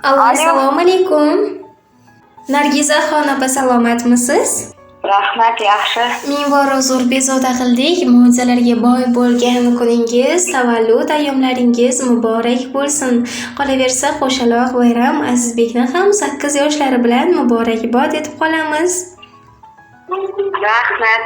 Assalomu alaykum. Nargizaxon opa salomatmisiz? Rahmat, yaxshi. Ming bora zo'r bezovta qildik. Mo'jizalarga boy bo'lgan kuningiz, tavallud ayyomlaringiz muborak bo'lsin. Qolaversa, qo'shaloq bayram Azizbekni ham 8 yoshlari bilan muborakbod etib qolamiz. Rahmat.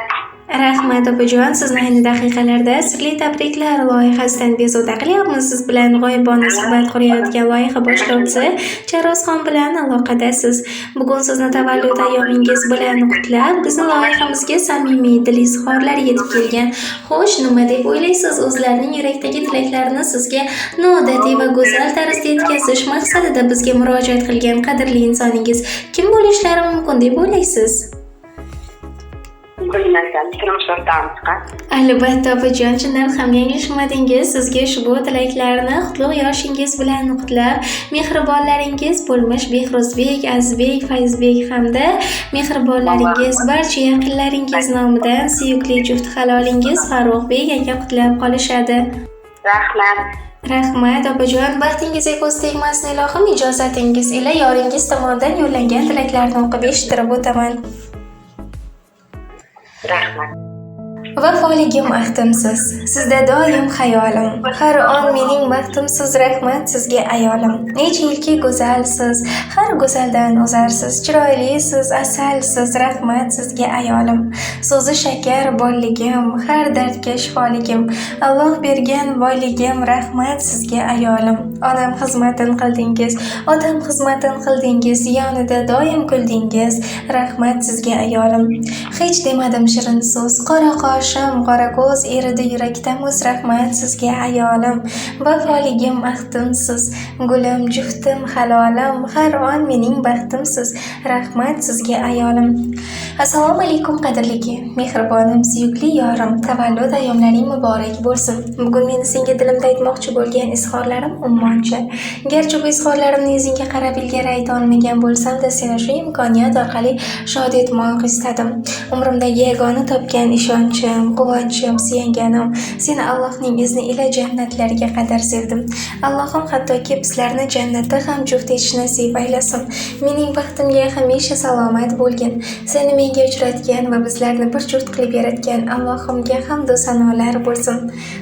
Rahmat opajon, sizni ayni daqiqalarda sirli tabriklar loyihasidan bezovta qilyapmiz. Siz bilan g'oyibona suhbat qurayotgan loyiha boshlovchisi Charozxon bilan aloqadasiz. Bugun sizni tavallud ayyomingiz bilan qutlab, bizning loyihamizga samimiy dil izhorlari yetib kelgan. Xo'sh, nima deb o'ylaysiz? O'zlarining yurakdagi tilaklarini sizga noodatiy va go'zal tarzda yetkazish maqsadida bizga murojaat qilgan qadrli insoningiz kim bo'lishlari mumkin deb o'ylaysiz? Bilmasam, turmush o'rtog'im chiqadi. Albatta opajon, chindan ham yanglishmadingiz. Sizga ushbu tilaklarni qutlug' yoshingiz bilan qutlab, mehribonlaringiz bo'lmish Behruzbek, Azizbek, Fayzbek hamda mehribonlaringiz barcha yaqinlaringiz nomidan suyukli juft halolingiz Farruxbek aka qutlab qolishadi. Rahmat. Rahmat opajon, vaqtingizga ko'z tegmasin ilohim, ijozatingiz ila yoringiz tomonidan yo'llangan tilaklarni o'qib eshittirib o'taman. Rahmat. Vafoligim ahdimsiz, sizda doim xayolim. Har on mening baxtimsiz, rahmat sizga ayolim. Necha yilki go'zalsiz, har go'zaldan o'zarsiz, chiroylisiz, asalsiz, rahmat sizga ayolim. So'zi shakar bolligim, har dardga shifoligim. Alloh bergan boyligim, rahmat sizga ayolim. Onam xizmatin qildingiz, otam xizmatin qildingiz, yonida doim kuldingiz, rahmat sizga ayolim. Hech demadim shirin so'z, qora qoshim, qora ko'z eridi yurakda muz, rahmat sizga ayolim. Vafoligim ahdimsiz, gulim, juftim, halolim, har on mening baxtimsiz, rahmat sizga ayolim. Assalomu alaykum qadrli, mehribonim, suyukli yorim, tavallud ayyomlaring muborak bo'lsin. Bugun meni senga dilimda aytmoqchi bo'lgan izhorlarim ummoncha. Garchi bu izhorlarimni yuzingga qarab ilgari ayta olmagan bo'lsam-da, seni shu imkoniyat orqali shod etmoq istadim. Umrimdagi yagona topgan ishonchim, quvonchim, suyanganim, seni Allohning izni ila jannatlarga qadar sevdim. Allohim hattoki bizlarni jannatda ham juft etish nasib aylasin. Mening baxtimga hamisha salomat bo'lgin. Seni menga uchratgan va bizlarni bir juft qilib yaratgan Allohimga hamd va sanolar bo'lsin.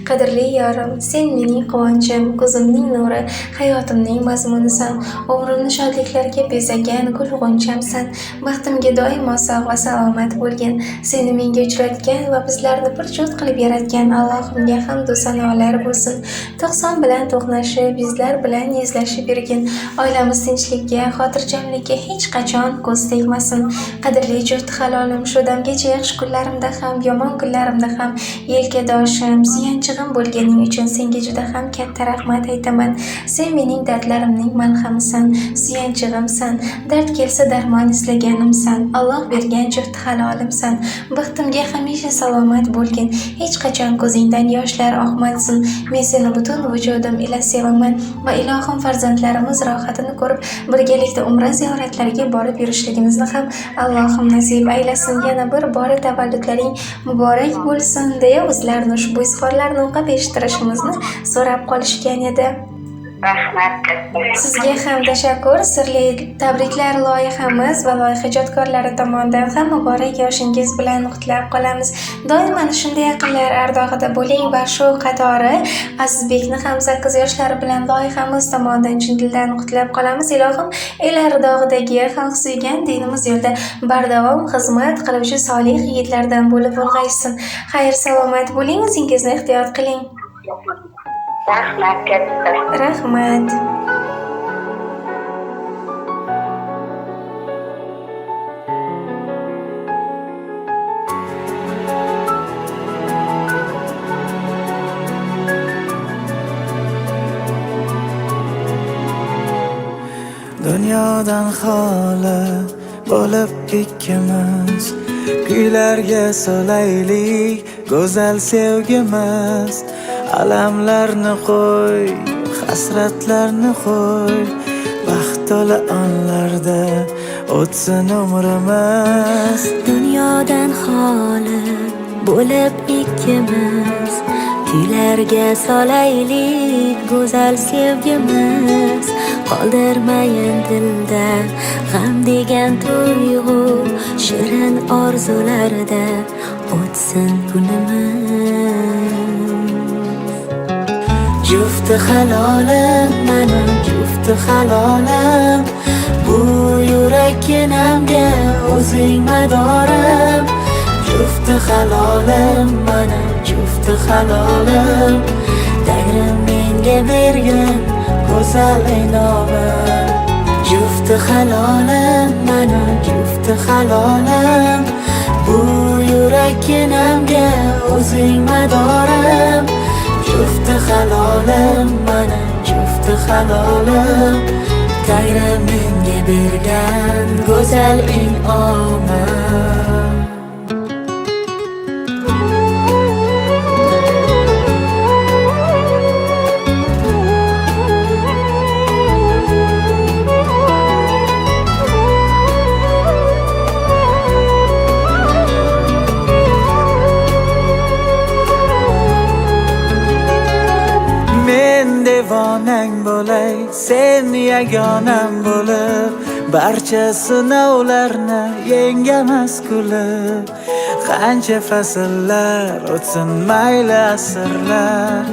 Qadrli yorim, sen mening quvonchim, ko'zimning nuri, hayotimning mazmunisan. Umrimni shodliklarga bezagan gul g'unchamsan. Baxtimga doimo sog' va salomat bo'lgin. Seni menga uchratgan va bizlarni bir juft qilib yaratgan Allohimga hamd va sanolar bo'lsin. To'qson bilan to'qnashib, bizlar bilan yuzlashib yurgin. Oilamiz tinchlikka, xotirjamlikka hech qachon ko'z tegmasin. Qadrli juft halolim, shu damgacha yaxshi kunlarimda ham, yomon kunlarimda ham yelkadoshim, suyanchig'im bo'lganing uchun senga juda ham katta rahmat aytaman. Sen mening dardlarimning malhamisan, suyanchig'imsan, dard kelsa darmon izlaganimsan. Alloh bergan juft halolimsan. Baxtimga hamisha salomat bo'lgin. Hech qachon ko'zingdan yoshlar oqmasin. Men seni butun vujudim ila sevaman va ilohim farzandlarimiz rohatini ko'rib, birgalikda umra ziyoratlariga borib yurishligimizni ham Allohim nasib aylasin. Yana bir bora tavalludlaring muborak bo'lsin deya o'zlarini ushbu izhorlarni o'qib eshittirishimizni so'rab qolishgan edi. Rahmat. Sizga ham tashakkur. Sirli tabriklar loyihamiz va loyiha ijodkorlari tomonidan ham muborak yoshingiz bilan qutlab qolamiz. Doimo shunday yaqinlar ardog'ida bo'ling va shu qatori Azizbekni ham 8 yoshlari bilan loyihamiz tomonidan chin dildan qutlab qolamiz. Ilohim el ardog'idagi xalq suygan dinimiz yo'lida bardavom xizmat qiluvchi solih yigitlardan bo'lib ulg'aysin. Xayr salomat bo'ling, o'zingizni ehtiyot qiling. Rahmat katta. Rahmat. Dunyodan xoli bo'lib ikkimiz, kuylarga solaylik go'zal sevgimiz. Alamlarni qo'y, hasratlarni qo'y, baxt to'la onlarda o'tsin umrimiz. Dunyodan xoli bo'lib ikkimiz, kuylarga solaylik go'zal sevgimiz. qoldirmayin dilda g'am degan tuyg'u, shirin orzularda o'tsin kunimiz. Jufti halolim, mening jufti halolim, bu yurakkinamga o'zing madorim. Jufti halolim, mening jufti halolim, Tangrim menga bergan go'zal inomim. Jufti halolim, mening jufti halolim, bu yurakkinamga o'zing madorim. Jufti halolim, mening jufti halolim, Tangrim menga bergan go'zal inomim. Men devonang bo'lay, sen yagonam bo'lib, barcha sinovlarni yengamas kulib. Qancha fasllar o'tsin mayli asrlar,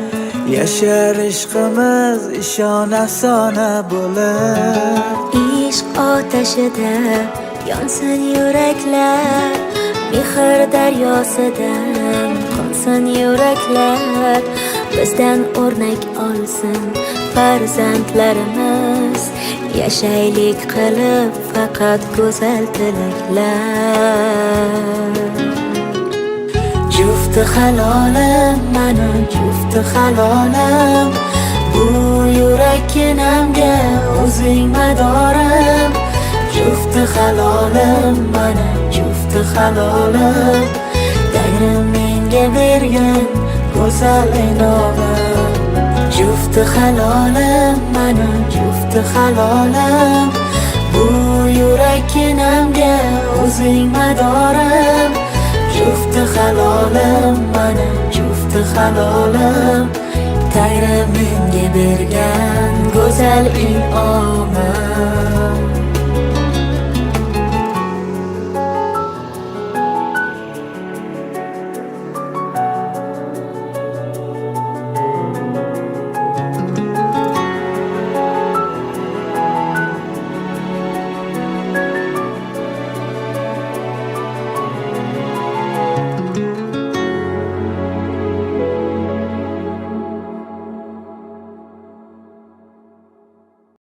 yashar ishqimiz ishon afsona bo'lib. Ishq otashida yonsin yuraklar, mehr daryosidan qonsin yuraklar. Bizdan o'rnak olsin farzandlarimiz, yashaylik qilib faqat go'zal tilaklar. Jufti halolim, mening jufti halolim, bu yurakkinamga o'zing madorim. Jufti halolim, mening jufti halolim, Tangrim menga bergan go'zal inomim. Jufti halolim, mening jufti halolim, bu yurakkinamga o'zing madorim. Jufti halolim, mening jufti halolim, Tangrim menga bergan go'zal inomim.